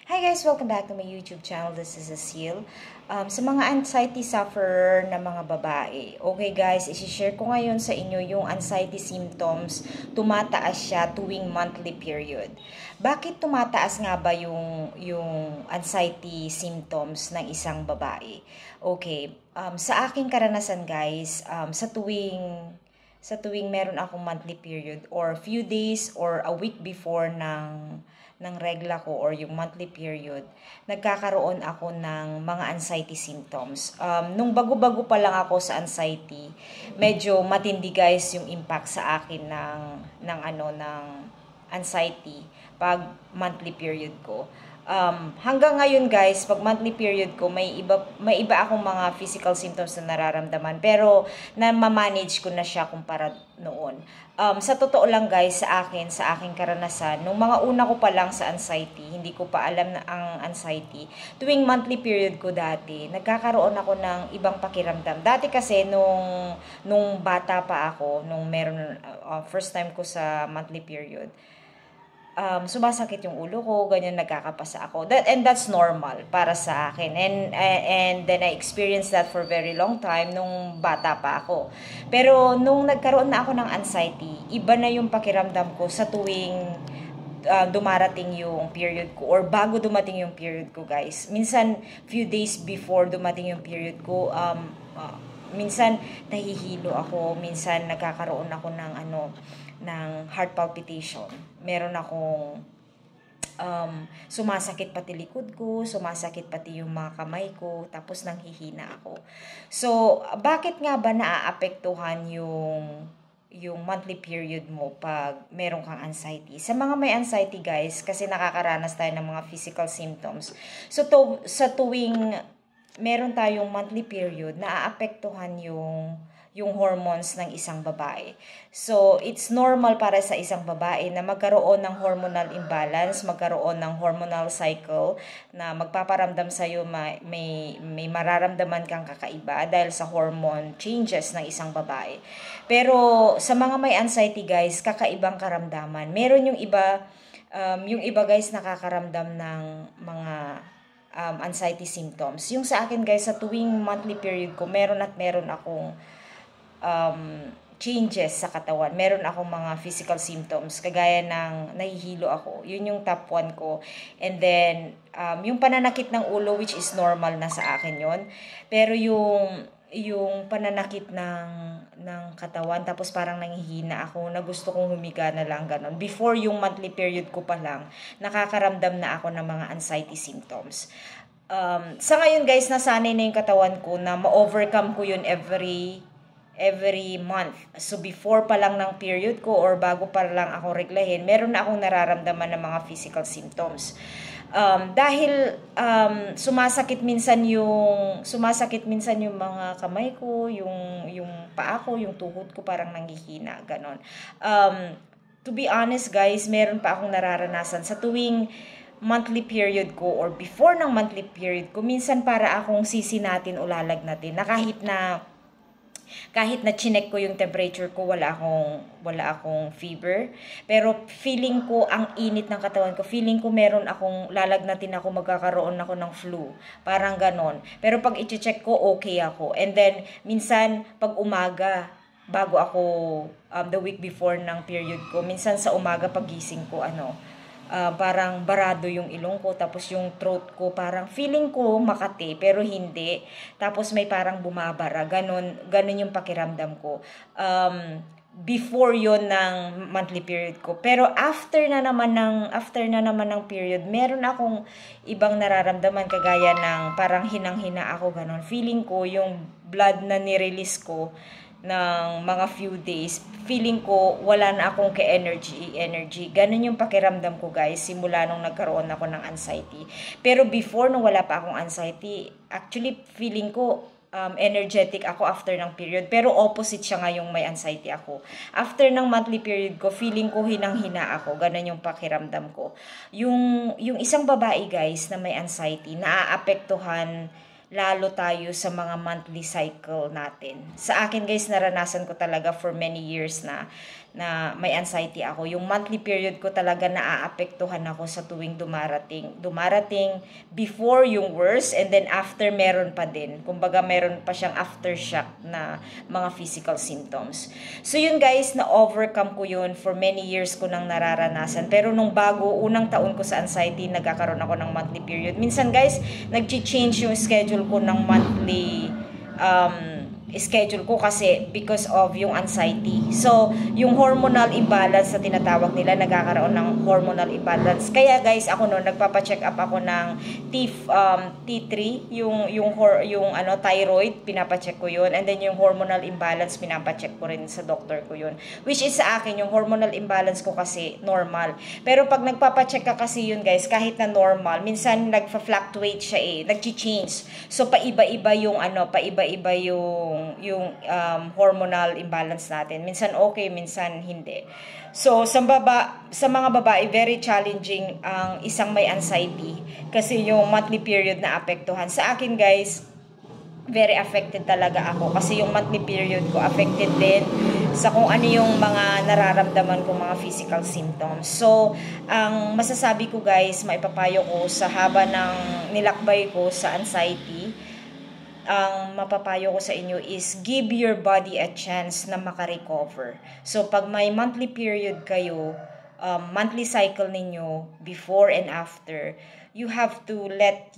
Hi guys! Welcome back to my YouTube channel. This is Cecile. Sa mga anxiety sufferer na mga babae, okay guys, isi-share ko ngayon sa inyo yung anxiety symptoms. Tumataas siya tuwing monthly period. Bakit tumataas nga ba yung anxiety symptoms ng isang babae? Okay, sa aking karanasan guys, sa tuwing meron akong monthly period or few days or a week before ng regla ko or yung monthly period, nagkakaroon ako ng mga anxiety symptoms. Nung bago-bago pa lang ako sa anxiety, medyo matindi guys yung impact sa akin ng anxiety pag monthly period ko. Hanggang ngayon guys, pag monthly period ko, may iba akong mga physical symptoms na nararamdaman, pero na-manage ko na siya kumpara noon. Sa totoo lang guys, sa aking karanasan, nung mga una ko pa lang sa anxiety, hindi ko pa alam na ang anxiety, tuwing monthly period ko dati, nagkakaroon ako ng ibang pakiramdam. Dati kasi nung bata pa ako, nung meron first time ko sa monthly period, sumasakit yung ulo ko, ganyan, nagkakapasa ako. That's normal para sa akin. And then I experienced that for very long time nung bata pa ako. Pero nung nagkaroon na ako ng anxiety, iba na yung pakiramdam ko sa tuwing dumarating yung period ko or bago dumating yung period ko guys. Minsan few days before dumating yung period ko, minsan nahihilo ako, minsan nagkakaroon ako ng heart palpitation. Meron akong sumasakit pati likod ko, sumasakit pati yung mga kamay ko, tapos nanghihina ako. So, bakit nga ba naaapektuhan yung monthly period mo pag meron kang anxiety? Sa mga may anxiety guys, kasi nakakaranas tayo ng mga physical symptoms. So, sa tuwing meron tayong monthly period, naaapektuhan yung hormones ng isang babae. So, it's normal para sa isang babae na magkaroon ng hormonal imbalance, magkaroon ng hormonal cycle na magpaparamdam sa'yo may mararamdaman kang kakaiba dahil sa hormone changes ng isang babae. Pero sa mga may anxiety guys, kakaibang karamdaman. Meron yung iba guys nakakaramdam ng mga anxiety symptoms. Yung sa akin guys, sa tuwing monthly period ko, meron akong changes sa katawan. Meron akong mga physical symptoms, kagaya ng nahihilo ako. Yun yung top 1 ko. And then, yung pananakit ng ulo, which is normal na sa akin yon. Pero yung pananakit ng katawan, tapos parang nanghihina ako, na gusto kong humiga na lang, ganon. Before yung monthly period ko pa lang, nakakaramdam na ako ng mga anxiety symptoms. Sa ngayon guys, nasanay na yung katawan ko na ma-overcome ko yun every month. So before pa lang ng period ko or bago pa lang ako reglahin, meron na akong nararamdaman ng mga physical symptoms. Dahil sumasakit minsan yung mga kamay ko, yung paa ko, yung tuhod ko parang nanghihina, ganon. To be honest guys, meron pa akong nararanasan sa tuwing monthly period ko or before ng monthly period ko, minsan para akong sisinatin o lalagnatin na kahit na chinek ko yung temperature ko, wala akong fever. Pero feeling ko ang init ng katawan ko. Feeling ko meron akong lalagnatin ako, magkakaroon ako ng flu. Parang ganon. Pero pag i-check ko, okay ako. And then, minsan, pag umaga, bago ako, the week before ng period ko, minsan sa umaga pagising ko, parang barado yung ilong ko, tapos yung throat ko, parang feeling ko makati, pero hindi. Tapos may parang bumabara, ganun yung pakiramdam ko. Before yon ng monthly period ko. Pero after na naman ng period, meron akong ibang nararamdaman, kagaya ng parang hinang-hina ako, ganun. Feeling ko yung blood na nirelease ko ng mga few days, feeling ko wala na akong energy. Ganun yung pakiramdam ko guys, simula nung nagkaroon ako ng anxiety. Pero before, nung wala pa akong anxiety, actually feeling ko energetic ako after ng period. Pero opposite siya ngayong may anxiety ako. After ng monthly period ko, feeling ko hinang-hina ako. Ganun yung pakiramdam ko. Yung isang babae guys na may anxiety, naaapektuhan lalo tayo sa mga monthly cycle natin. Sa akin guys, naranasan ko talaga for many years na na may anxiety ako. Yung monthly period ko talaga naaapektuhan ako sa tuwing dumarating before yung worst, and then after meron pa din. Kumbaga meron pa siyang aftershock na mga physical symptoms. So yun guys, na-overcome ko yun. For many years ko nang nararanasan. Pero nung unang taon ko sa anxiety, nagkakaroon ako ng monthly period. Minsan guys, nag-change yung schedule ko ng monthly schedule ko kasi because of yung anxiety. So, yung hormonal imbalance na tinatawag nila, nagkakaroon ng hormonal imbalance. Kaya guys, ako noon nagpapa-check up ako ng T3, yung thyroid, pinapa-check ko yun. And then yung hormonal imbalance, pinapa-check ko rin sa doctor ko yun. Which is sa akin, yung hormonal imbalance ko kasi normal. Pero pag nagpapa-check ka kasi yun guys, kahit na normal, minsan nagfa-fluctuate siya nag-change. So, paiba-iba yung hormonal imbalance natin. Minsan okay, minsan hindi. So, sa mga babae, very challenging ang isang may anxiety kasi yung monthly period na apektuhan. Sa akin, guys, very affected talaga ako kasi yung monthly period ko affected din sa kung ano yung mga nararamdaman ko, mga physical symptoms. So, ang masasabi ko, guys, maipapayo ko sa haba ng nilakbay ko sa anxiety, ang mapapayo ko sa inyo is give your body a chance na makarecover. So, pag may monthly period kayo, monthly cycle ninyo, before and after, you have to let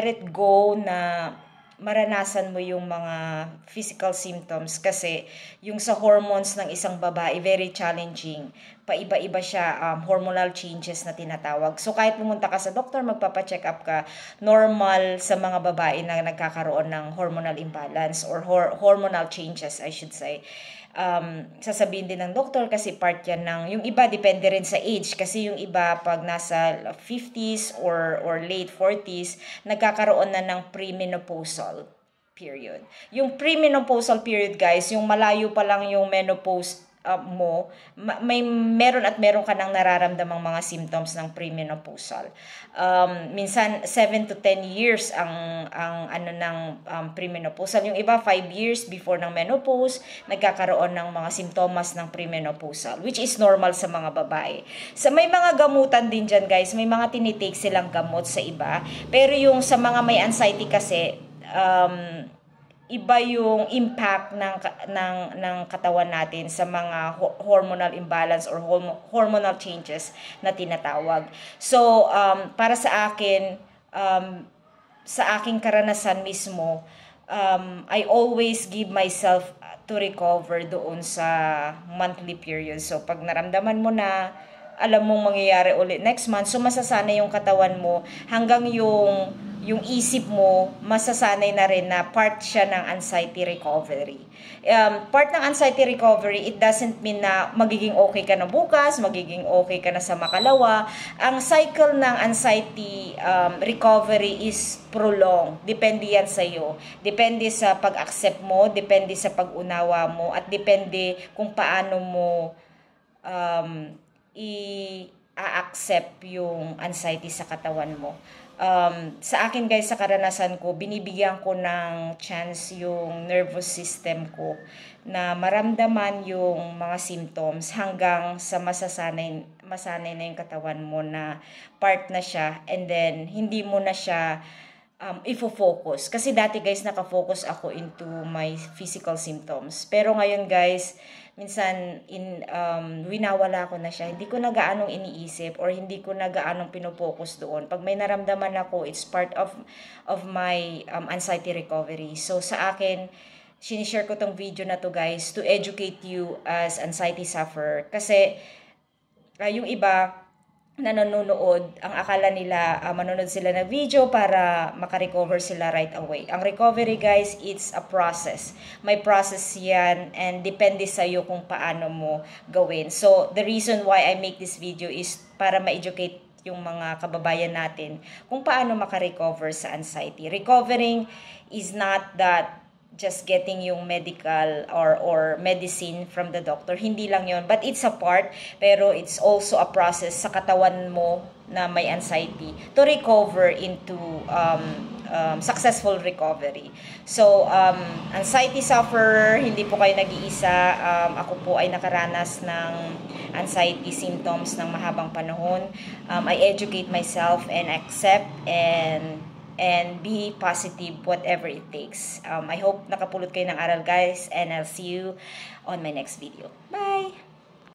it go na maranasan mo yung mga physical symptoms kasi yung sa hormones ng isang babae, very challenging. Paiba-iba siya, hormonal changes na tinatawag. So kahit pumunta ka sa doktor, magpapa-check up ka, normal sa mga babae na nagkakaroon ng hormonal imbalance or hormonal changes, I should say. Sasabihin din ng doktor kasi part yan ng, yung iba depende rin sa age kasi yung iba pag nasa 50s or late 40s, nagkakaroon na ng premenopausal period. Yung premenopausal period guys, yung malayo pa lang yung menopause mo, meron ka nang nararamdamang mga symptoms ng premenopausal. Minsan 7 to 10 years ang premenopausal. Yung iba 5 years before ng menopause, nagkakaroon ng mga simptomas ng premenopausal, which is normal sa mga babae. So may mga gamutan din dyan guys, may mga tinitake silang gamot sa iba, pero yung sa mga may anxiety kasi, iba yung impact ng katawan natin sa mga hormonal imbalance or hormonal changes na tinatawag. So, para sa akin, sa aking karanasan mismo, I always give myself to recover doon sa monthly period. So, pag naramdaman mo na, alam mong mangyayari ulit next month, so masasanay yung katawan mo hanggang yung isip mo, masasanay na rin na part siya ng anxiety recovery. Part ng anxiety recovery, it doesn't mean na magiging okay ka na bukas, magiging okay ka na sa makalawa. Ang cycle ng anxiety recovery is prolonged. Depende yan sa iyo. Depende sa pag-accept mo, depende sa pag-unawa mo, at depende kung paano mo i-accept yung anxiety sa katawan mo. Sa akin guys, sa karanasan ko, binibigyan ko ng chance yung nervous system ko na maramdaman yung mga symptoms hanggang sa masanay na yung katawan mo na part na siya, and then hindi mo na siya ifo-focus. Kasi dati guys, nakafocus ako into my physical symptoms. Pero ngayon guys, minsan winawala ko na siya. Hindi ko na gaanong iniisip or hindi ko na gaanong pinopokus doon. Pag may naramdaman ako, it's part of my anxiety recovery. So sa akin, sinishare ko tong video na to guys to educate you as anxiety sufferer. Kasi yung iba nanonood, ang akala nila manonood sila ng video para makarecover sila right away. Ang recovery guys, it's a process. May process yan and depende sa iyo kung paano mo gawin. So, the reason why I make this video is para ma-educate yung mga kababayan natin kung paano makarecover sa anxiety. Recovering is not that just getting yung medical or medicine from the doctor. Hindi lang yon, but it's a part, pero it's also a process sa katawan mo na may anxiety to recover into successful recovery. So, anxiety sufferer, hindi po kayo nag-iisa. Ako po ay nakaranas ng anxiety symptoms ng mahabang panahon. I educate myself and accept and be positive whatever it takes. I hope nakapulot kayo ng aral, guys, and I'll see you on my next video. Bye!